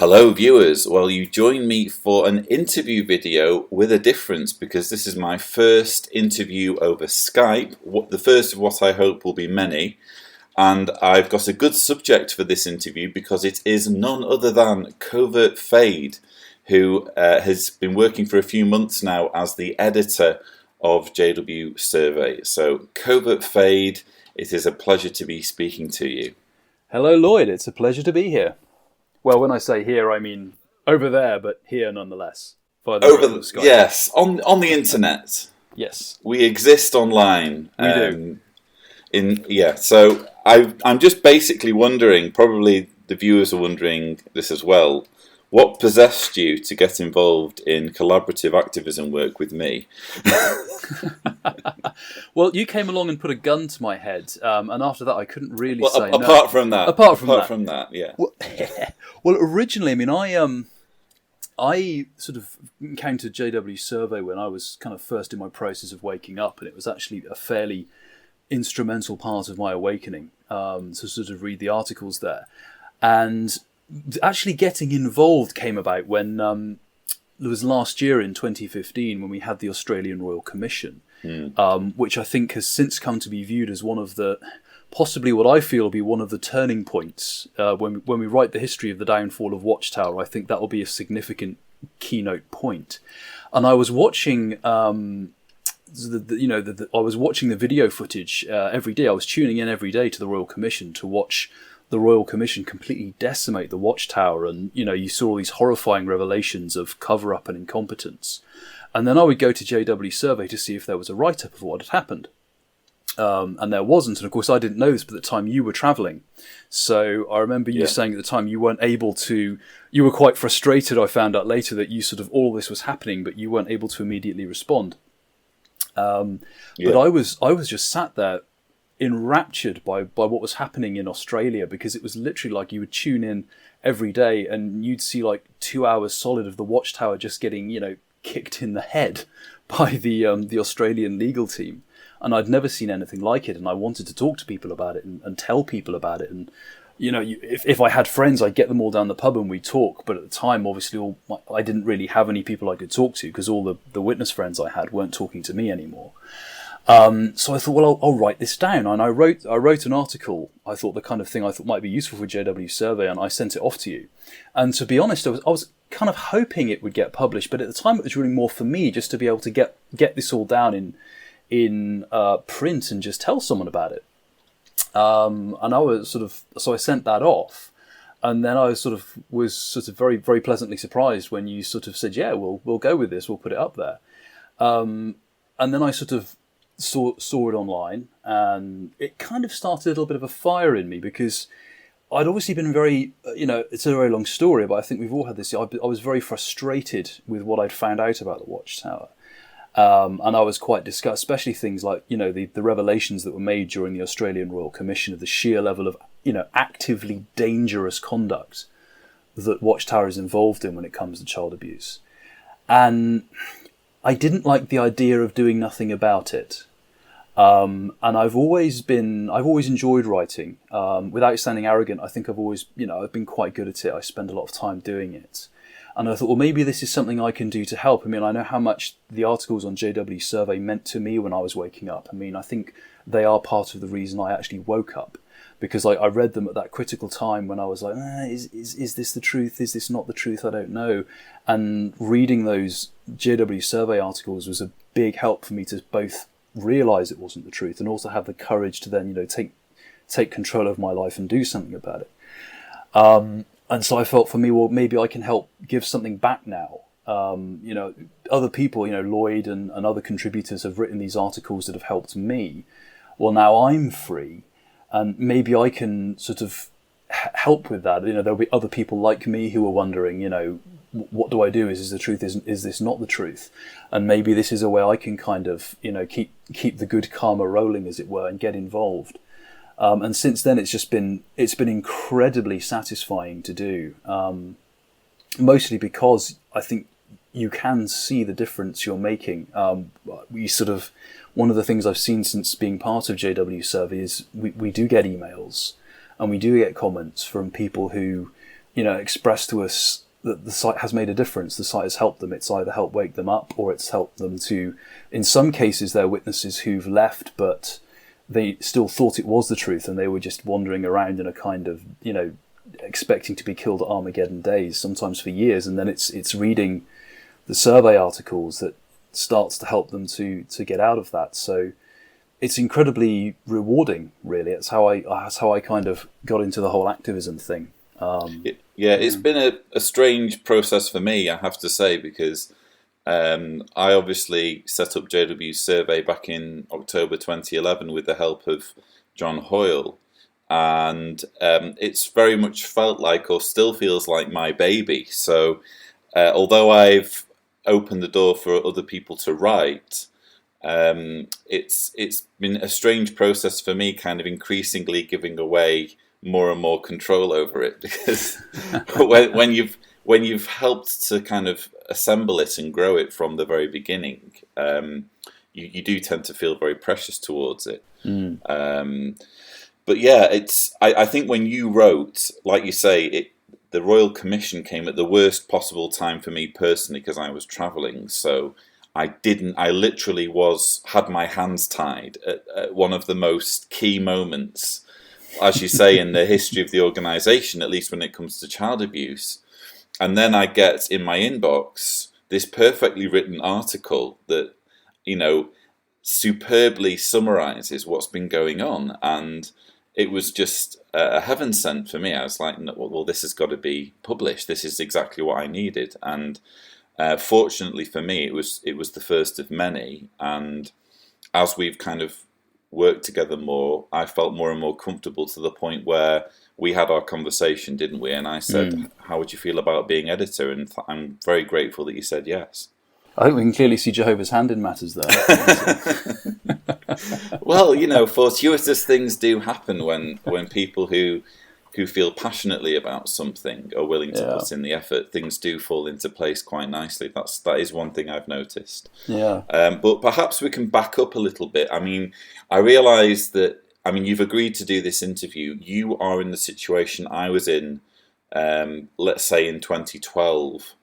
Hello viewers, well you joined me for an interview video with a difference because this is my first interview over Skype, the first of what I hope will be many, and I've got a good subject for this interview because it is none other than Covert Fade, who has been working for a few months now as the editor of JW Survey. So Covert Fade, it is a pleasure to be speaking to you. Hello Lloyd, it's a pleasure to be here. Well, when I say here, I mean over there, but here nonetheless. Yes, on the internet. Yes, we exist online. We do. So I'm just basically wondering. Probably the viewers are wondering this as well. What possessed you to get involved in collaborative activism work with me? Well, you came along and put a gun to my head, and after that I couldn't really say no. Apart from that, yeah. Well, originally, I mean, I sort of encountered JW Survey when I was kind of first in my process of waking up, and it was actually a fairly instrumental part of my awakening to sort of read the articles there. And actually getting involved came about when it was last year in 2015 when we had the Australian Royal Commission, which I think has since come to be viewed as one of the, possibly what I feel will be one of the turning points. When we write the history of the downfall of Watchtower, I think that will be a significant keynote point. And I was watching, I was watching the video footage every day. I was tuning in every day to the Royal Commission to watch the Royal Commission completely decimate the Watchtower, and you saw all these horrifying revelations of cover-up and incompetence. And then I would go to JW Survey to see if there was a write-up of what had happened. And there wasn't, and of course I didn't know this, but at the time you were travelling. So I remember you saying at the time you weren't able to, you were quite frustrated. I found out later that you sort of, all this was happening, but you weren't able to immediately respond. But I was just sat there enraptured by what was happening in Australia, because it was literally like you would tune in every day and you'd see like 2 hours solid of the Watchtower just getting, kicked in the head by the Australian legal team. And I'd never seen anything like it, and I wanted to talk to people about it and tell people about it. And if I had friends, I'd get them all down the pub and we'd talk. But at the time, obviously, I didn't really have any people I could talk to, because all the witness friends I had weren't talking to me anymore. So I thought, well, I'll write this down, and I wrote an article. I thought the kind of thing I thought might be useful for JW Survey, and I sent it off to you. And to be honest, I was kind of hoping it would get published, but at the time it was really more for me just to be able to get this all down in print and just tell someone about it. And I was so I sent that off, and then I was very, very pleasantly surprised when you sort of said, yeah, we'll go with this, we'll put it up there. And then I sort of saw it online, and it kind of started a little bit of a fire in me, because I'd obviously been very, it's a very long story, but I think we've all had this. I was very frustrated with what I'd found out about the Watchtower. And I was quite disgusted, especially things like, the revelations that were made during the Australian Royal Commission of the sheer level of, actively dangerous conduct that Watchtower is involved in when it comes to child abuse. And I didn't like the idea of doing nothing about it. And I've always enjoyed writing. Without sounding arrogant, I think I've been quite good at it. I spend a lot of time doing it. And I thought, well, maybe this is something I can do to help. I mean, I know how much the articles on JW Survey meant to me when I was waking up. I mean, I think they are part of the reason I actually woke up, because I read them at that critical time when I was like, is this the truth? Is this not the truth? I don't know. And reading those JW Survey articles was a big help for me to both realise it wasn't the truth and also have the courage to then, take control of my life and do something about it. And so I felt, for me, well, maybe I can help give something back now. Other people, Lloyd and other contributors have written these articles that have helped me. Well, now I'm free, and maybe I can sort of help with that. There'll be other people like me who are wondering, what do I do? Is this the truth? Is this not the truth? And maybe this is a way I can kind of, keep the good karma rolling, as it were, and get involved. And since then, it's been incredibly satisfying to do. Mostly because I think you can see the difference you're making. One of the things I've seen since being part of JW Survey is we do get emails and we do get comments from people who expressed to us that the site has made a difference. The site has helped them. It's either helped wake them up, or it's helped them to, in some cases, they're witnesses who've left, but they still thought it was the truth, and they were just wandering around in a kind of, expecting to be killed at Armageddon days, sometimes for years. And then it's reading the survey articles that starts to help them to get out of that. So it's incredibly rewarding, really. That's how I kind of got into the whole activism thing. It's been a strange process for me, I have to say, because I obviously set up JW's survey back in October 2011 with the help of John Hoyle, and it's very much felt like, or still feels like, my baby. So although I've opened the door for other people to write, it's been a strange process for me, kind of increasingly giving away more and more control over it, because when you've helped to kind of assemble it and grow it from the very beginning, you do tend to feel very precious towards it. But yeah, I think when you wrote, like you say, the Royal Commission came at the worst possible time for me personally, because I was travelling. So I literally had my hands tied at one of the most key moments, as you say, in the history of the organisation, at least when it comes to child abuse. And then I get in my inbox this perfectly written article that, superbly summarises what's been going on. And it was just a heaven sent for me. I was like, no, well, this has got to be published. This is exactly what I needed. And fortunately for me, it was the first of many. And as we've kind of worked together more, I felt more and more comfortable, to the point where we had our conversation, didn't we? And I said, how would you feel about being editor? And I'm very grateful that you said yes. I think we can clearly see Jehovah's hand in matters there. Well, fortuitous things do happen when people who feel passionately about something are willing to put in the effort. Things do fall into place quite nicely. That is one thing I've noticed. Yeah. But perhaps we can back up a little bit. I mean, I realise that, you've agreed to do this interview. You are in the situation I was in, let's say in 2012,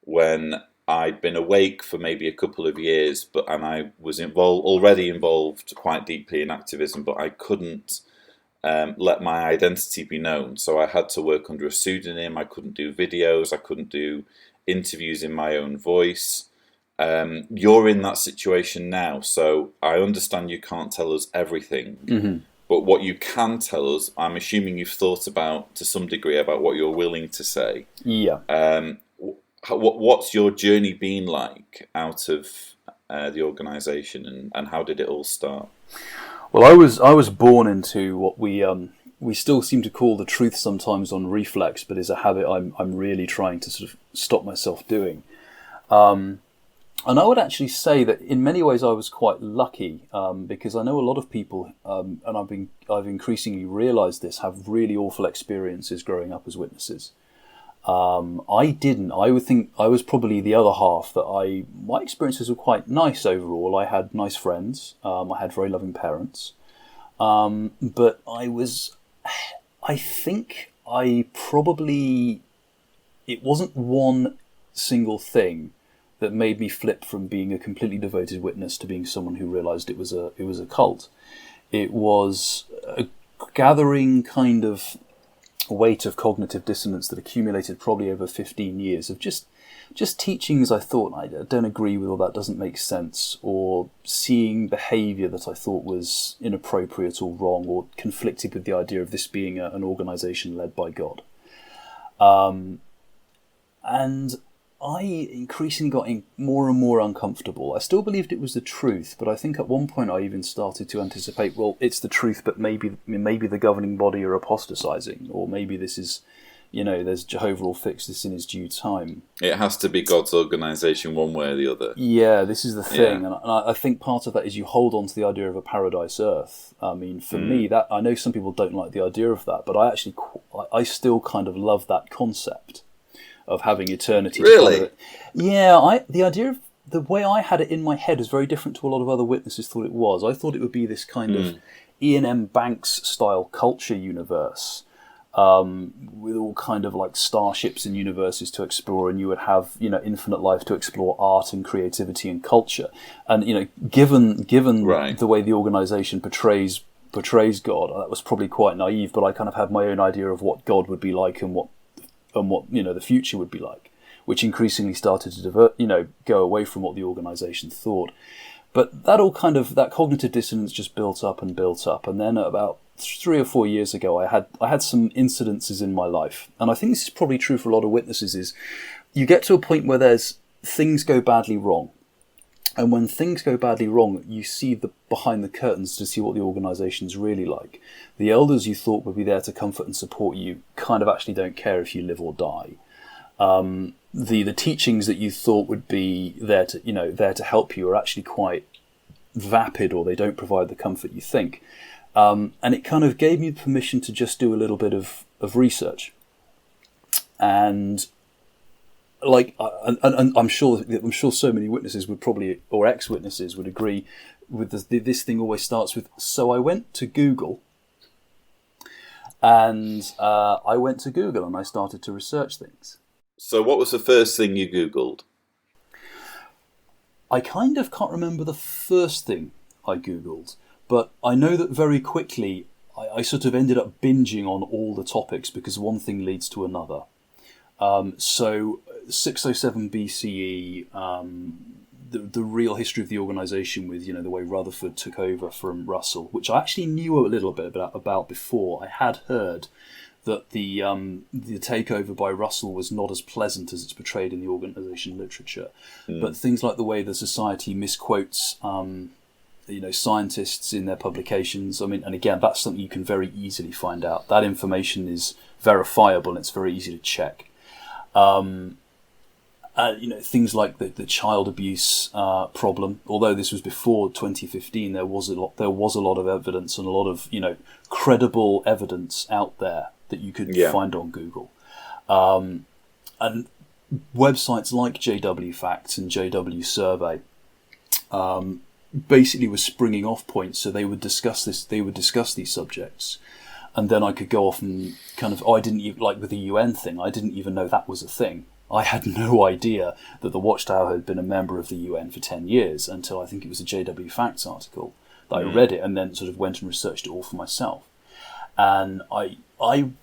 when I'd been awake for maybe a couple of years, and I was already involved quite deeply in activism, but I couldn't let my identity be known. So I had to work under a pseudonym. I couldn't do videos. I couldn't do interviews in my own voice. You're in that situation now, so I understand you can't tell us everything. But what you can tell us, I'm assuming you've thought about, to some degree, about what you're willing to say. Yeah. What's your journey been like out of the organisation, and how did it all start? Well, I was born into what we still seem to call the truth sometimes on reflex, but is a habit I'm really trying to sort of stop myself doing. And I would actually say that in many ways I was quite lucky, because I know a lot of people, and I've increasingly realised this, have really awful experiences growing up as witnesses. I didn't. I would think I was probably the other half, that my experiences were quite nice overall. I had nice friends. I had very loving parents. But I think it wasn't one single thing that made me flip from being a completely devoted witness to being someone who realised it was a cult. It was a gathering kind of weight of cognitive dissonance that accumulated probably over 15 years of just teachings I thought I don't agree with, or that doesn't make sense, or seeing behaviour that I thought was inappropriate or wrong, or conflicted with the idea of this being an organisation led by God. And I increasingly got more and more uncomfortable. I still believed it was the truth, but I think at one point I even started to anticipate, well, it's the truth, but maybe the governing body are apostatizing, or maybe this is, there's Jehovah will fix this in his due time. It has to be God's organisation one way or the other. Yeah, this is the thing. Yeah. And I think part of that is you hold on to the idea of a paradise earth. I mean, for me, that I know some people don't like the idea of that, but I still kind of love that concept of having eternity. Really? Yeah, the idea of the way I had it in my head is very different to a lot of other witnesses thought it was. I thought it would be this kind of Ian M. Banks style culture universe, with all kind of like starships and universes to explore, and you would have, you know, infinite life to explore art and creativity and culture. And, you know, given Right. the way the organization portrays God, that was probably quite naive, but I kind of had my own idea of what God would be like and what you know the future would be like, which increasingly started to go away from what the organization thought. But that cognitive dissonance just built up, and then about 3 or 4 years ago, I had some incidences in my life, and I think this is probably true for a lot of witnesses. Is you get to a point where things go badly wrong, and when things go badly wrong, you see the behind the curtains to see what the organisation's really like. The elders you thought would be there to comfort and support you kind of actually don't care if you live or die. The teachings that you thought would be there to help you are actually quite vapid, or they don't provide the comfort you think. And it kind of gave me permission to just do a little bit of research. And like, and I'm sure so many witnesses would probably, or ex-witnesses would agree with this thing always starts with, so I went to Google, and I started to research things. So what was the first thing you Googled? I kind of can't remember the first thing I Googled, but I know that very quickly I sort of ended up binging on all the topics because one thing leads to another. So 607 BCE, the real history of the organisation with, you know, the way Rutherford took over from Russell, which I actually knew a little bit about before. I had heard that the takeover by Russell was not as pleasant as it's portrayed in the organisation literature. But things like the way the society misquotes scientists in their publications, I mean, and again, that's something you can very easily find out. That information is verifiable and it's very easy to check. Things like the child abuse problem. Although this was before 2015, there was a lot of evidence and a lot of, you know, credible evidence out there that you could find on Google. And websites like JW Facts and JW Survey basically were springing off points, so they would discuss these subjects, and then I could go off and kind of, I didn't even, like with the UN thing, I didn't even know that was a thing. I had no idea that the Watchtower had been a member of the UN for 10 years until I think it was a JW Facts article that I read it and then sort of went and researched it all for myself. And I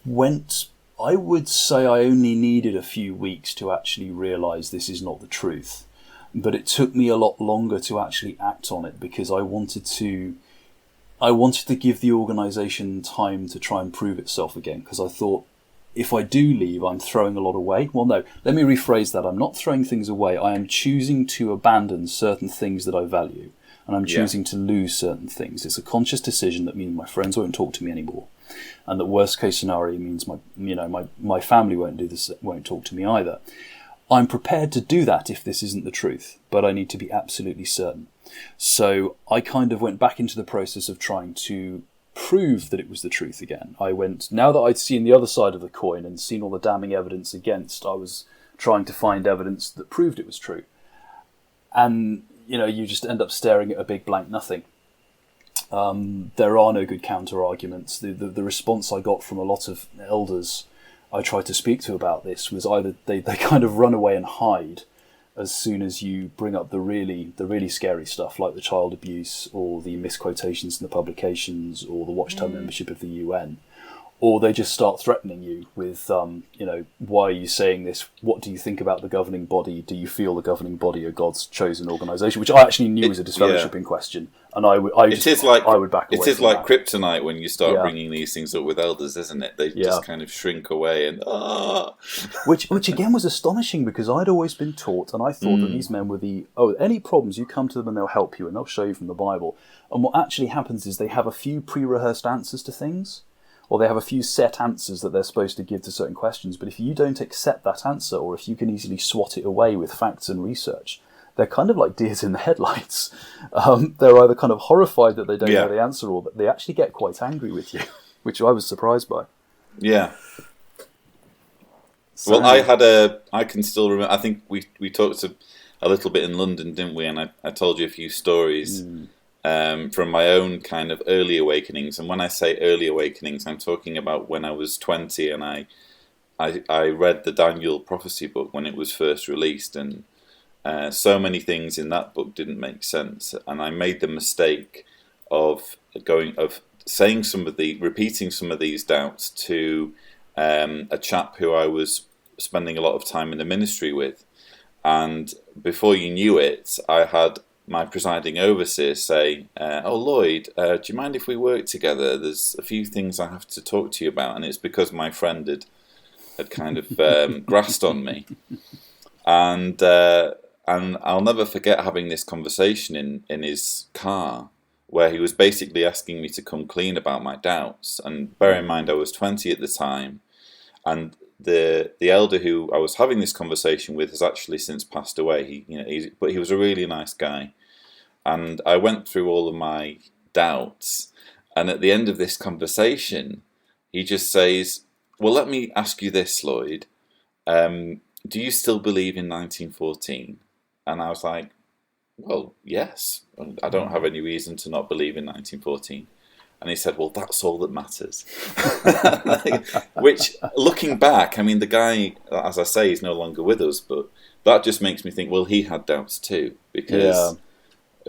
would say I only needed a few weeks to actually realise this is not the truth. But it took me a lot longer to actually act on it because I wanted to give the organisation time to try and prove itself again, because I thought, if I do leave, I'm throwing a lot away. Well, no, let me rephrase that. I'm not throwing things away. I am choosing to abandon certain things that I value, and I'm choosing to lose certain things. It's a conscious decision that means my friends won't talk to me anymore, and the worst case scenario means my family won't talk to me either. I'm prepared to do that if this isn't the truth, but I need to be absolutely certain. So I kind of went back into the process of trying to prove that it was the truth again. Now that I'd seen the other side of the coin and seen all the damning evidence against, I was trying to find evidence that proved it was true. And, you know, you just end up staring at a big blank nothing. There are no good counter arguments. The response I got from a lot of elders I tried to speak to about this was either they kind of run away and hide as soon as you bring up the really scary stuff like the child abuse or the misquotations in the publications or the Watchtower membership of the UN, or they just start threatening you with, why are you saying this? What do you think about the governing body? Do you feel the governing body are God's chosen organisation? Which I actually knew was a disfellowshipping question, and I would back away. It is like kryptonite when you start bringing these things up with elders, isn't it? They just kind of shrink away and Which again was astonishing because I'd always been taught, and I thought that these men were any problems, you come to them and they'll help you and they'll show you from the Bible. And what actually happens is they have a few pre-rehearsed answers to things, or they have a few set answers that they're supposed to give to certain questions. But if you don't accept that answer, or if you can easily swat it away with facts and research, they're kind of like deers in the headlights. They're either kind of horrified that they don't know the answer, or that they actually get quite angry with you, which I was surprised by. Yeah. So, well, I can still remember, I think we talked a little bit in London, didn't we? And I told you a few stories. from my own kind of early awakenings. And when I say early awakenings, I'm talking about when I was 20 and I read the Daniel prophecy book when it was first released, and so many things in that book didn't make sense, and I made the mistake of repeating some of these doubts to a chap who I was spending a lot of time in the ministry with, and before you knew it, I had my presiding overseer say, "Oh Lloyd, do you mind if we work together? There's a few things I have to talk to you about," and it's because my friend had kind of grasped on me, and I'll never forget having this conversation in his car, where he was basically asking me to come clean about my doubts. And bear in mind, I was 20 at the time, and the elder who I was having this conversation with has actually since passed away. But he was a really nice guy, and I went through all of my doubts, and at the end of this conversation, he just says, "Well, let me ask you this, Lloyd. Do you still believe in 1914?" And I was like, "Well, yes. I don't have any reason to not believe in 1914." And he said, "Well, that's all that matters." Which, looking back, I mean, the guy, as I say, is no longer with us, but that just makes me think, well, he had doubts too. Because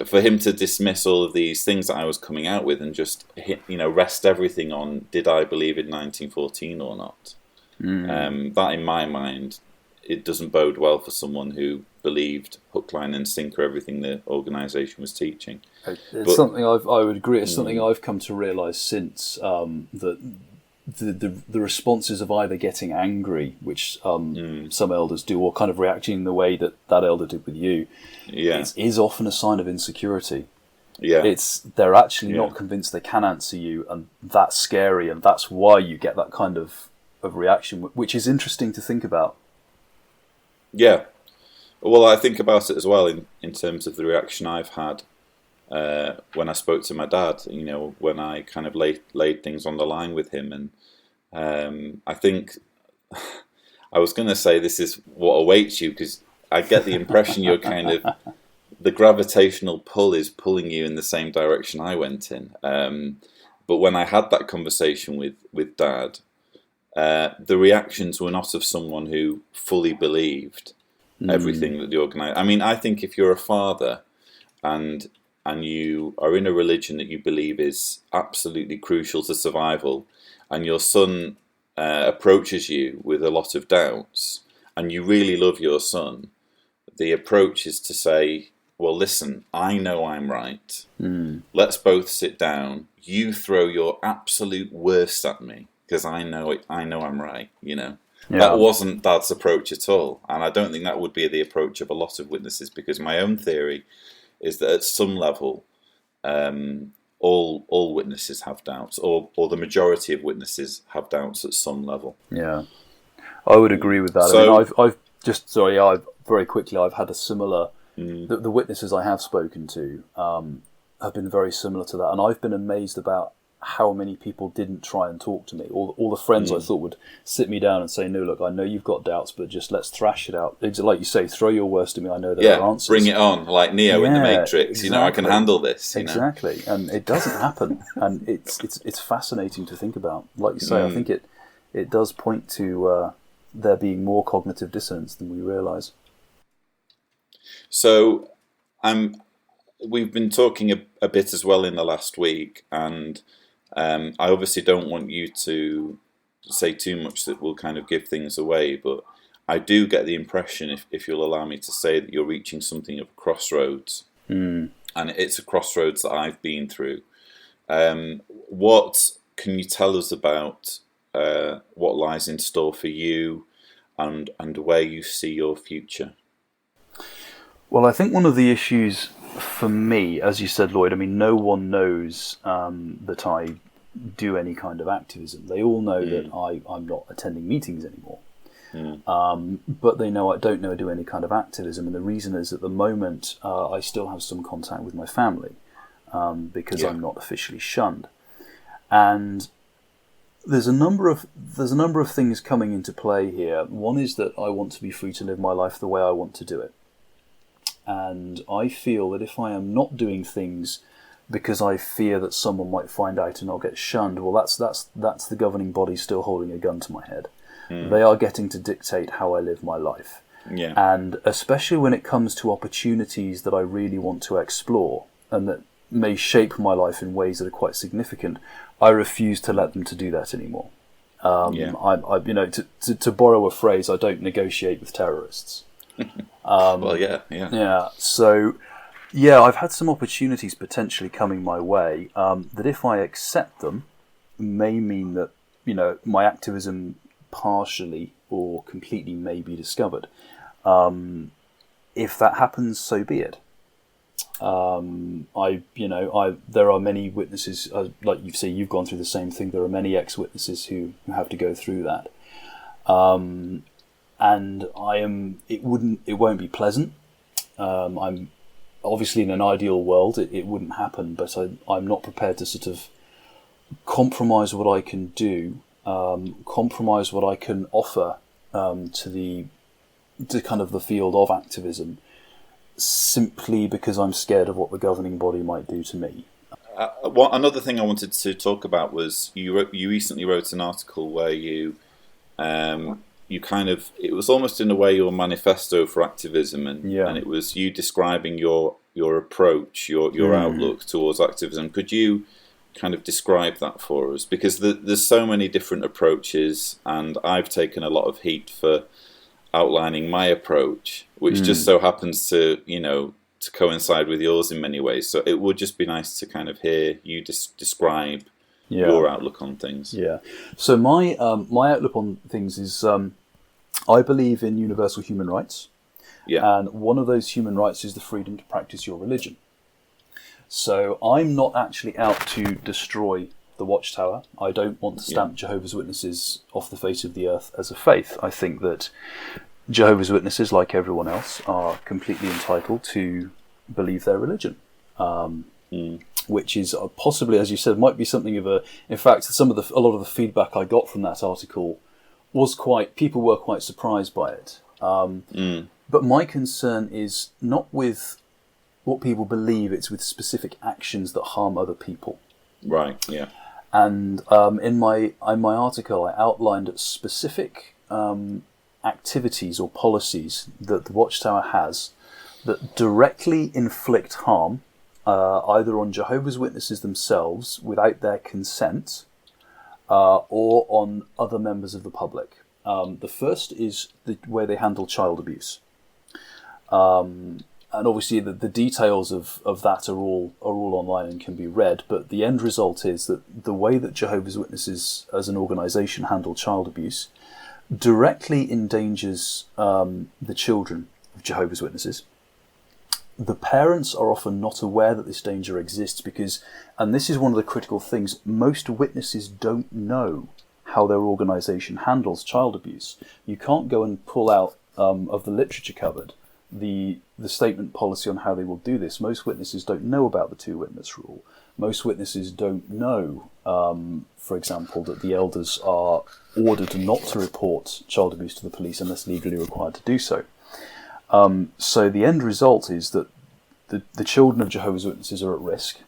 for him to dismiss all of these things that I was coming out with and just rest everything on, did I believe in 1914 or not? That, in my mind, it doesn't bode well for someone who believed hook, line and sinker everything the organisation was teaching. Something I would agree. It's something I've come to realise since, that the responses of either getting angry, which some elders do, or kind of reacting in the way that elder did with you, is often a sign of insecurity. Yeah, they're actually not convinced they can answer you, and that's scary, and that's why you get that kind of reaction, which is interesting to think about. Yeah. Well, I think about it as well in terms of the reaction I've had when I spoke to my dad, when I kind of laid things on the line with him. And I think I was going to say this is what awaits you, because I get the impression you're kind of, the gravitational pull is pulling you in the same direction I went in. But when I had that conversation with Dad, the reactions were not of someone who fully believed everything that the organisation. I mean, I think if you're a father and you are in a religion that you believe is absolutely crucial to survival, and your son approaches you with a lot of doubts, and you really love your son, the approach is to say, "Well, listen, I know I'm right. Let's both sit down. You throw your absolute worst at me, because I know I'm right." That wasn't Dad's approach at all, and I don't think that would be the approach of a lot of witnesses, because my own theory is that at some level, all witnesses have doubts, or the majority of witnesses have doubts at some level. Yeah, I would agree with that. So, I've very quickly, I've had a similar. The witnesses I have spoken to have been very similar to that, and I've been amazed about how many people didn't try and talk to me. All the friends I thought would sit me down and say, "No, look, I know you've got doubts, but just let's thrash it out." It's like you say, throw your worst at me. I know there are answers. Bring it on, like Neo in the Matrix. Exactly. I can handle this. Exactly, and it doesn't happen, and it's fascinating to think about. Like you say, I think it does point to there being more cognitive dissonance than we realise. So, we've been talking a bit as well in the last week, and I obviously don't want you to say too much that will kind of give things away, but I do get the impression, if you'll allow me to say, that you're reaching something of a crossroads, and it's a crossroads that I've been through. What can you tell us about what lies in store for you, and where you see your future? Well, I think one of the issues for me, as you said, Lloyd, I mean, no one knows that I do any kind of activism. They all know that I'm not attending meetings anymore. But they know I don't do any kind of activism. And the reason is, at the moment, I still have some contact with my family because I'm not officially shunned. And there's a number of things coming into play here. One is that I want to be free to live my life the way I want to do it. And I feel that if I am not doing things because I fear that someone might find out and I'll get shunned. Well, that's the governing body still holding a gun to my head. They are getting to dictate how I live my life. Yeah. And especially when it comes to opportunities that I really want to explore and that may shape my life in ways that are quite significant, I refuse to let them to do that anymore. To borrow a phrase, I don't negotiate with terrorists. Yeah. So, I've had some opportunities potentially coming my way that, if I accept them, may mean that my activism partially or completely may be discovered. If that happens, so be it. There are many witnesses, like you've gone through the same thing. There are many ex-witnesses who have to go through that. And it won't be pleasant. I'm obviously, in an ideal world, it wouldn't happen, but I'm not prepared to sort of compromise what I can do, compromise what I can offer to kind of the field of activism, simply because I'm scared of what the governing body might do to me. Another thing I wanted to talk about was you recently wrote an article where you it was almost in a way your manifesto for activism, and it was you describing your approach, your outlook towards activism. Could you kind of describe that for us? Because there's so many different approaches, and I've taken a lot of heat for outlining my approach, which just so happens to coincide with yours in many ways. So it would just be nice to kind of hear you describe your outlook on things. Yeah. So my outlook on things is I believe in universal human rights. Yeah. And one of those human rights is the freedom to practice your religion. So I'm not actually out to destroy the Watchtower. I don't want to stamp Jehovah's Witnesses off the face of the earth as a faith. I think that Jehovah's Witnesses, like everyone else, are completely entitled to believe their religion. Which is possibly, as you said, might be something of a... In fact, a lot of the feedback I got from that article was people were quite surprised by it. But my concern is not with what people believe, it's with specific actions that harm other people. Right, yeah. And in my article, I outlined specific activities or policies that the Watchtower has that directly inflict harm, either on Jehovah's Witnesses themselves without their consent, or on other members of the public. The first is the way they handle child abuse. And obviously the details of that are all online and can be read, but the end result is that the way that Jehovah's Witnesses as an organisation handle child abuse directly endangers the children of Jehovah's Witnesses. The parents are often not aware that this danger exists because, and this is one of the critical things, most witnesses don't know how their organisation handles child abuse. You can't go and pull out of the literature cupboard the statement policy on how they will do this. Most witnesses don't know about the two-witness rule. Most witnesses don't know, for example, that the elders are ordered not to report child abuse to the police unless legally required to do so. So the end result is that the children of Jehovah's Witnesses are at risk,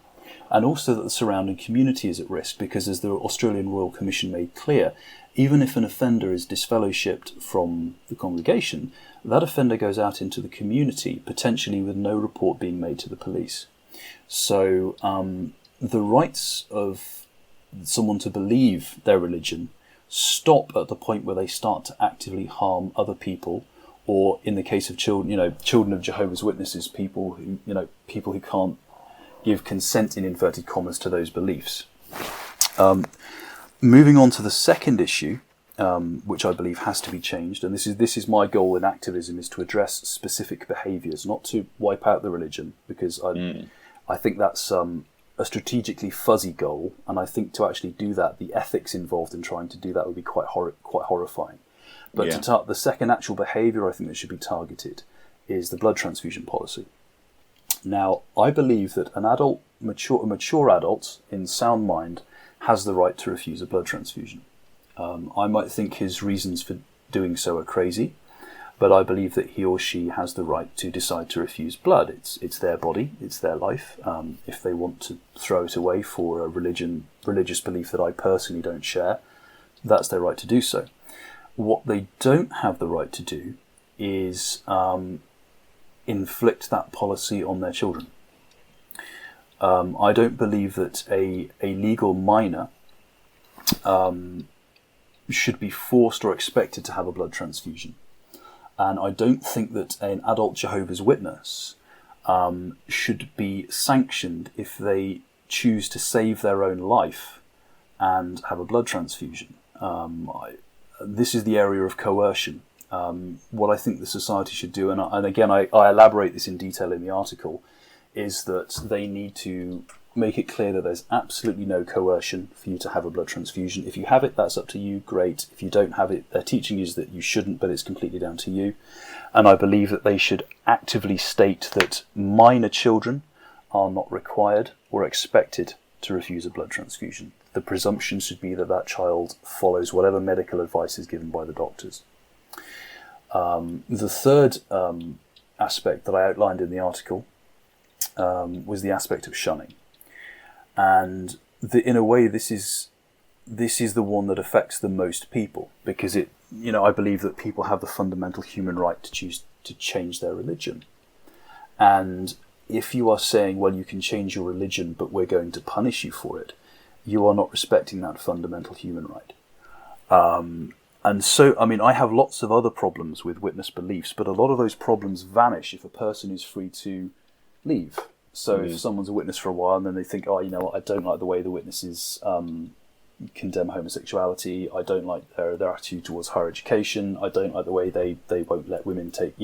and also that the surrounding community is at risk, because as the Australian Royal Commission made clear, even if an offender is disfellowshipped from the congregation, that offender goes out into the community, potentially with no report being made to the police. So the rights of someone to believe their religion stop at the point where they start to actively harm other people, or in the case of children, children of Jehovah's Witnesses, people who can't give consent in inverted commas to those beliefs. Moving on to the second issue, which I believe has to be changed, and this is my goal in activism, is to address specific behaviours, not to wipe out the religion, because I think that's a strategically fuzzy goal, and I think to actually do that, the ethics involved in trying to do that would be quite horrifying. But the second actual behaviour I think that should be targeted is the blood transfusion policy. Now, I believe that a mature adult in sound mind has the right to refuse a blood transfusion. I might think his reasons for doing so are crazy, but I believe that he or she has the right to decide to refuse blood. It's their body, it's their life. If they want to throw it away for a religious belief that I personally don't share, that's their right to do so. What they don't have the right to do is inflict that policy on their children. I don't believe that a legal minor should be forced or expected to have a blood transfusion. And I don't think that an adult Jehovah's Witness should be sanctioned if they choose to save their own life and have a blood transfusion. This is the area of coercion. What I think the society should do, and again I elaborate this in detail in the article, is that they need to make it clear that there's absolutely no coercion for you to have a blood transfusion. If you have it, that's up to you, great. If you don't have it, their teaching is that you shouldn't, but it's completely down to you. And I believe that they should actively state that minor children are not required or expected to refuse a blood transfusion. The presumption should be that that child follows whatever medical advice is given by the doctors. The third aspect that I outlined in the article was the aspect of shunning. And in a way, this is the one that affects the most people, because I believe that people have the fundamental human right to choose to change their religion. And if you are saying, well, you can change your religion, but we're going to punish you for it, you are not respecting that fundamental human right. And so, I have lots of other problems with witness beliefs, but a lot of those problems vanish if a person is free to leave. So if someone's a witness for a while and then they think, oh, you know what, I don't like the way the witnesses condemn homosexuality, I don't like their attitude towards higher education, I don't like the way they won't let women take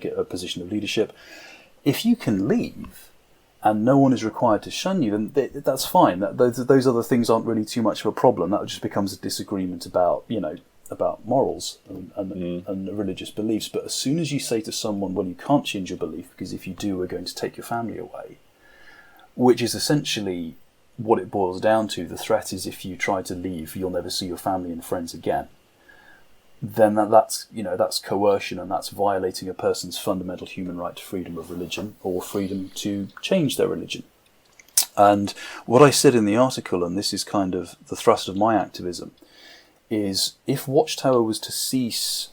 a position of leadership. If you can leave and no one is required to shun you, then that's fine. Those other things aren't really too much of a problem. That just becomes a disagreement about morals and religious beliefs. But as soon as you say to someone, well, you can't change your belief because if you do, we're going to take your family away, which is essentially what it boils down to. The threat is if you try to leave, you'll never see your family and friends again. Then that's coercion, and that's violating a person's fundamental human right to freedom of religion or freedom to change their religion. And what I said in the article, and this is kind of the thrust of my activism, is if Watchtower was to cease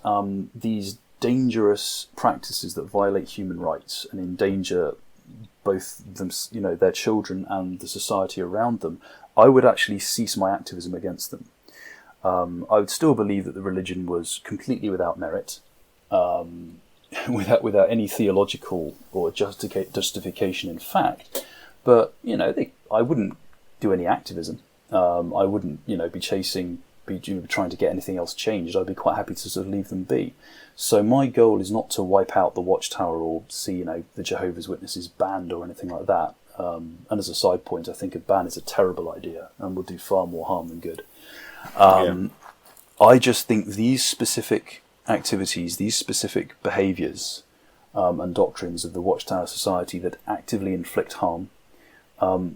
these dangerous practices that violate human rights and endanger both them, their children and the society around them, I would actually cease my activism against them. I would still believe that the religion was completely without merit, without any theological or justification in fact. But I wouldn't do any activism. I wouldn't be trying to get anything else changed. I'd be quite happy to sort of leave them be. So my goal is not to wipe out the Watchtower or see the Jehovah's Witnesses banned or anything like that. And as a side point, I think a ban is a terrible idea and will do far more harm than good. I just think these specific activities, these specific behaviours and doctrines of the Watchtower Society that actively inflict harm,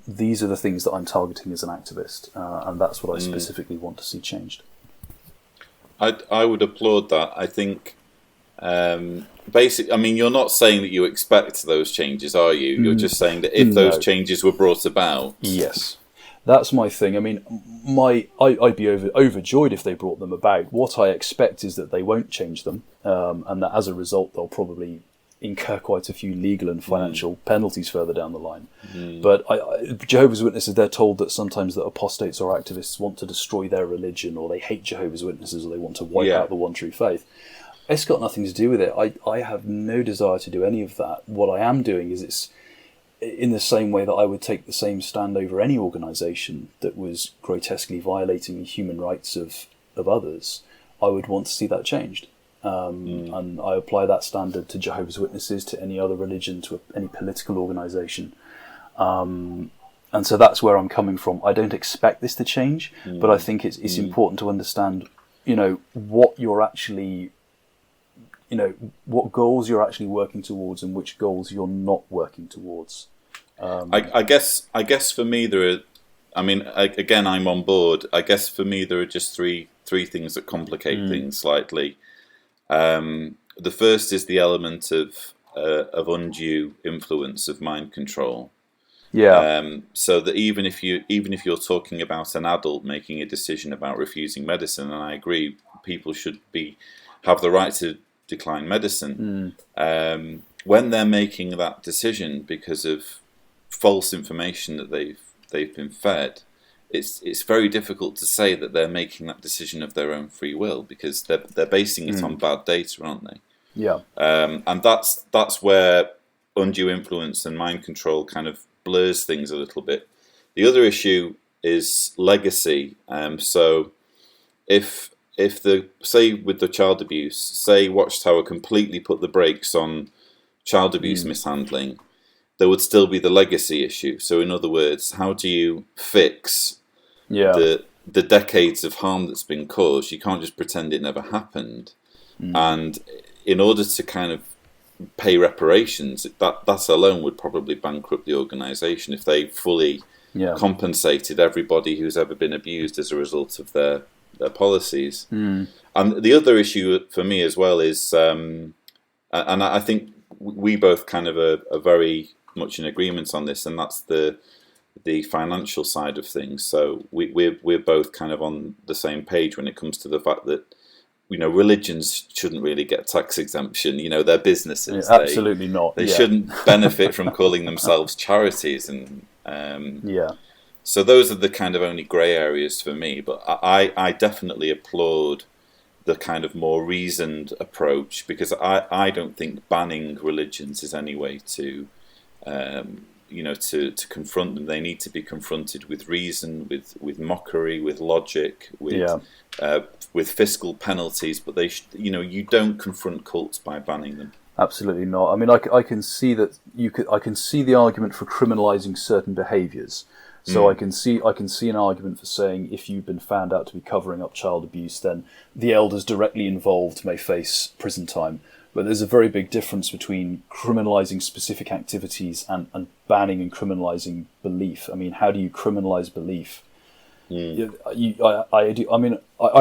these are the things that I'm targeting as an activist, and that's what I specifically want to see changed. I would applaud that. I think, you're not saying that you expect those changes, are you? You're just saying that if those changes were brought about... Yes. That's my thing. I'd be overjoyed if they brought them about. What I expect is that they won't change them, and that as a result they'll probably incur quite a few legal and financial penalties further down the line. But Jehovah's Witnesses, they're told that sometimes that apostates or activists want to destroy their religion, or they hate Jehovah's Witnesses, or they want to wipe out the one true faith. It's got nothing to do with it. I have no desire to do any of that. What I am doing is it's in the same way that I would take the same stand over any organisation that was grotesquely violating the human rights of others. I would want to see that changed. And I apply that standard to Jehovah's Witnesses, to any other religion, to any political organisation. And so that's where I'm coming from. I don't expect this to change, but I think it's important to understand, what you're actually... what goals you're actually working towards and which goals you're not working towards. I guess for me there are... again, I'm on board. I guess for me there are just three things that complicate things slightly. The first is the element of undue influence of mind control. So that even if you're talking about an adult making a decision about refusing medicine, and I agree, people should have the right to decline medicine. When they're making that decision because of false information that they've been fed, it's very difficult to say that they're making that decision of their own free will, because they're basing it on bad data, aren't they? Yeah. And that's where undue influence and mind control kind of blurs things a little bit. The other issue is legacy. So if say with the child abuse, say Watchtower completely put the brakes on child abuse mishandling, there would still be the legacy issue. So in other words, how do you fix the decades of harm that's been caused? You can't just pretend it never happened. And in order to kind of pay reparations, that alone would probably bankrupt the organisation if they fully compensated everybody who's ever been abused as a result of their policies. And the other issue for me as well is, and I think we both kind of are very much in agreement on this, and that's the financial side of things. So we're both kind of on the same page when it comes to the fact that, religions shouldn't really get tax exemption. They're businesses. Absolutely not. They shouldn't benefit from calling themselves charities. And so those are the kind of only grey areas for me. But I definitely applaud the kind of more reasoned approach, because I don't think banning religions is any way to to confront them. They need to be confronted with reason, with mockery, with logic, with fiscal penalties. But you don't confront cults by banning them. Absolutely not. I mean, I can see that I can see the argument for criminalizing certain behaviours. So I can see an argument for saying if you've been found out to be covering up child abuse, then the elders directly involved may face prison time. But there's a very big difference between criminalising specific activities and banning and criminalising belief. I mean, how do you criminalise belief? I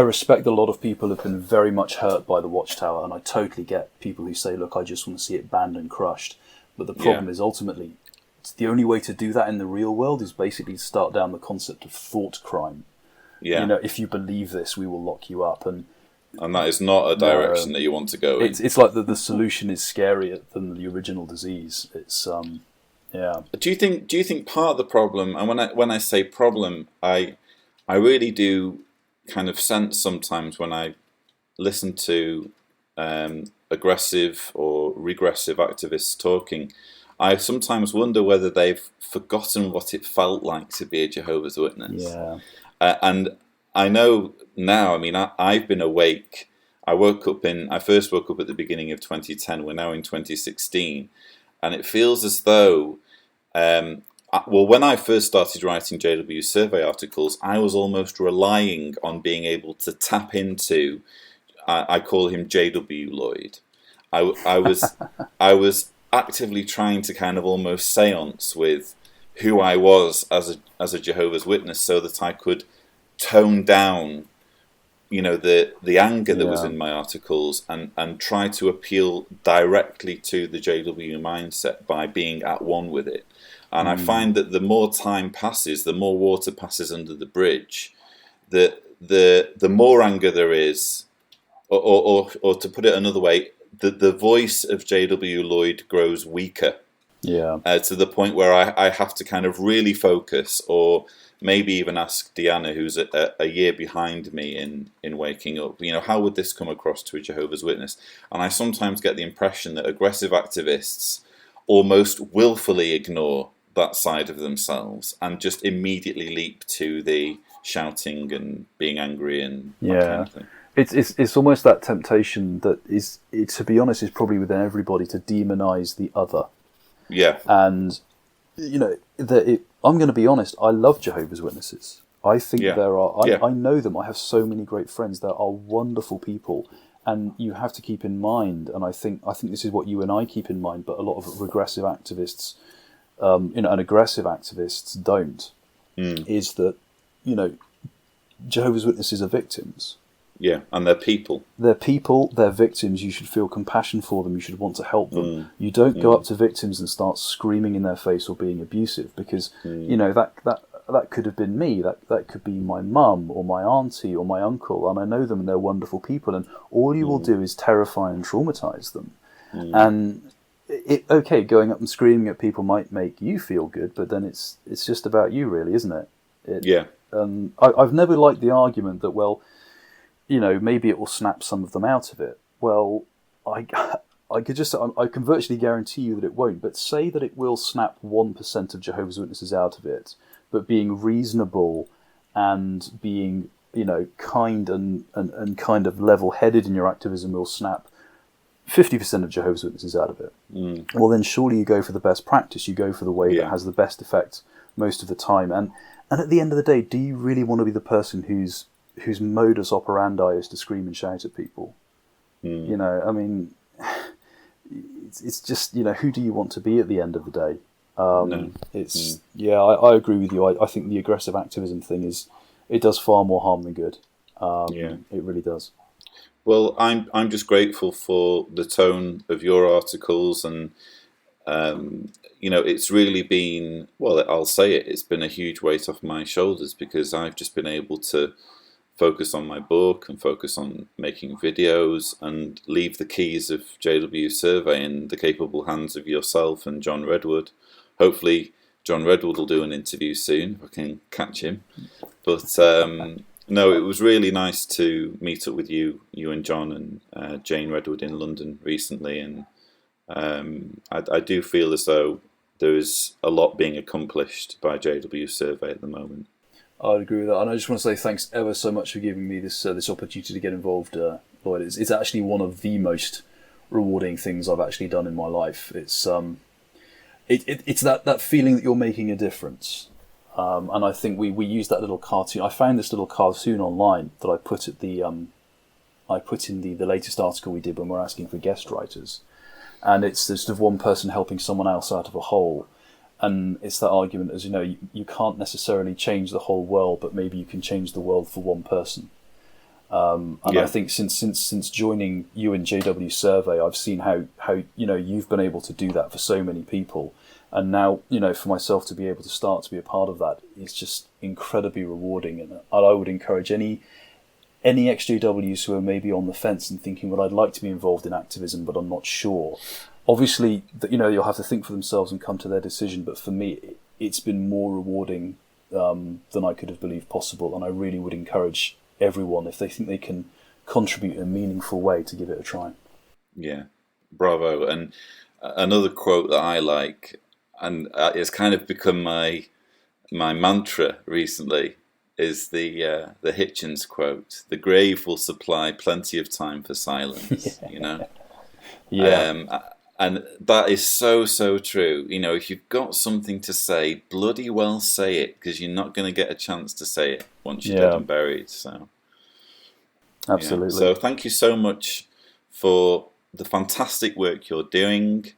respect that a lot of people have been very much hurt by the Watchtower, and I totally get people who say, look, I just want to see it banned and crushed. But the problem is ultimately, the only way to do that in the real world is basically to start down the concept of thought crime. If you believe this, we will lock you up. And that is not a direction that you want to go in. It's like the solution is scarier than the original disease. It's Do you think part of the problem, and when I say problem, I really do kind of sense sometimes when I listen to aggressive or regressive activists talking, I sometimes wonder whether they've forgotten what it felt like to be a Jehovah's Witness. And I know now, I mean, I've been awake. I first woke up at the beginning of 2010. We're now in 2016. And it feels as though, when I first started writing JW survey articles, I was almost relying on being able to tap into, I call him JW Lloyd. I was actively trying to kind of almost seance with who I was as a Jehovah's Witness, so that I could tone down, the anger that was in my articles and try to appeal directly to the JW mindset by being at one with it. And I find that the more time passes, the more water passes under the bridge, the more anger there is, or to put it another way, the voice of JW Lloyd grows weaker. To the point where I have to kind of really focus, or maybe even ask Deanna, who's a year behind me in waking up, how would this come across to a Jehovah's Witness? And I sometimes get the impression that aggressive activists almost willfully ignore that side of themselves and just immediately leap to the shouting and being angry and that kind of thing. It's almost that temptation that is, to be honest, is probably within everybody to demonise the other. And I'm going to be honest, I love Jehovah's Witnesses. I think I know them. I have so many great friends. There are wonderful people, and you have to keep in mind, and I think this is what you and I keep in mind, but a lot of regressive activists, and aggressive activists don't, is that, Jehovah's Witnesses are victims. Yeah, and they're people. They're people, they're victims, you should feel compassion for them, you should want to help them. You don't go up to victims and start screaming in their face or being abusive, because, you know, that could have been me, that could be my mum or my auntie or my uncle, and I know them and they're wonderful people, and all you will do is terrify and traumatize them. And okay, going up and screaming at people might make you feel good, but then it's just about you, really, isn't it? Yeah. I've never liked the argument that, well, you know, maybe it will snap some of them out of it. Well, I can virtually guarantee you that it won't. But say that it will snap 1% of Jehovah's Witnesses out of it, but being reasonable and being, you know, kind and kind of level-headed in your activism will snap 50% of Jehovah's Witnesses out of it. Well, then surely you go for the best practice. You go for the way that has the best effect most of the time. And at the end of the day, do you really want to be the person whose modus operandi is to scream and shout at people? You know, I mean, it's just, you know, who do you want to be at the end of the day? I agree with you. I think the aggressive activism thing it does far more harm than good. It really does. Well, I'm just grateful for the tone of your articles, and you know, it's really been, well, I'll say it's been a huge weight off my shoulders, because I've just been able to focus on my book and focus on making videos and leave the keys of JW Survey in the capable hands of yourself and John Redwood. Hopefully John Redwood will do an interview soon if I can catch him. But no, it was really nice to meet up with you and John and Jane Redwood in London recently, and I do feel as though there is a lot being accomplished by JW Survey at the moment. I'd agree with that, and I just want to say thanks ever so much for giving me this opportunity to get involved, Lloyd. It's actually one of the most rewarding things I've actually done in my life. It's that feeling that you're making a difference, and I think we use that little cartoon. I found this little cartoon online that I put at in the latest article we did when we're asking for guest writers, and it's just of one person helping someone else out of a hole. And it's that argument, as you know, you can't necessarily change the whole world, but maybe you can change the world for one person. I think since joining you in JW Survey, I've seen how you know, you've been able to do that for so many people, and now, you know, for myself to be able to start to be a part of that is just incredibly rewarding. And I would encourage any exJWs who are maybe on the fence and thinking, well, I'd like to be involved in activism, but I'm not sure. Obviously, you know, you'll have to think for themselves and come to their decision. But for me, it's been more rewarding than I could have believed possible. And I really would encourage everyone, if they think they can contribute in a meaningful way, to give it a try. Yeah, bravo. And another quote that I like, and it's kind of become my mantra recently, is the Hitchens quote: "The grave will supply plenty of time for silence." You know. And that is so true. You know, if you've got something to say, bloody well say it, because you're not going to get a chance to say it once you're dead and buried. So, absolutely. So thank you so much for the fantastic work you're doing.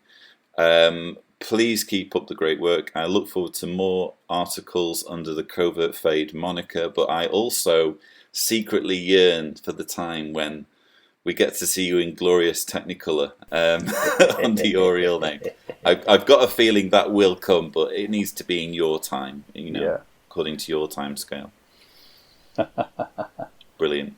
Please keep up the great work. I look forward to more articles under the Covert Fade moniker, but I also secretly yearn for the time when we get to see you in glorious Technicolor under your real name. I've got a feeling that will come, but it needs to be in your time, you know, according to your time scale. Brilliant.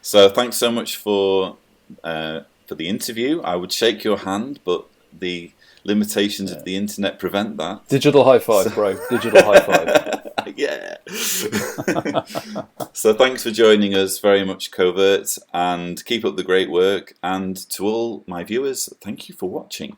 So thanks so much for the interview. I would shake your hand, but the limitations of the internet prevent that. Digital high five, bro. Digital high five. Yeah. So thanks for joining us very much, Covert, and keep up the great work. And to all my viewers, thank you for watching.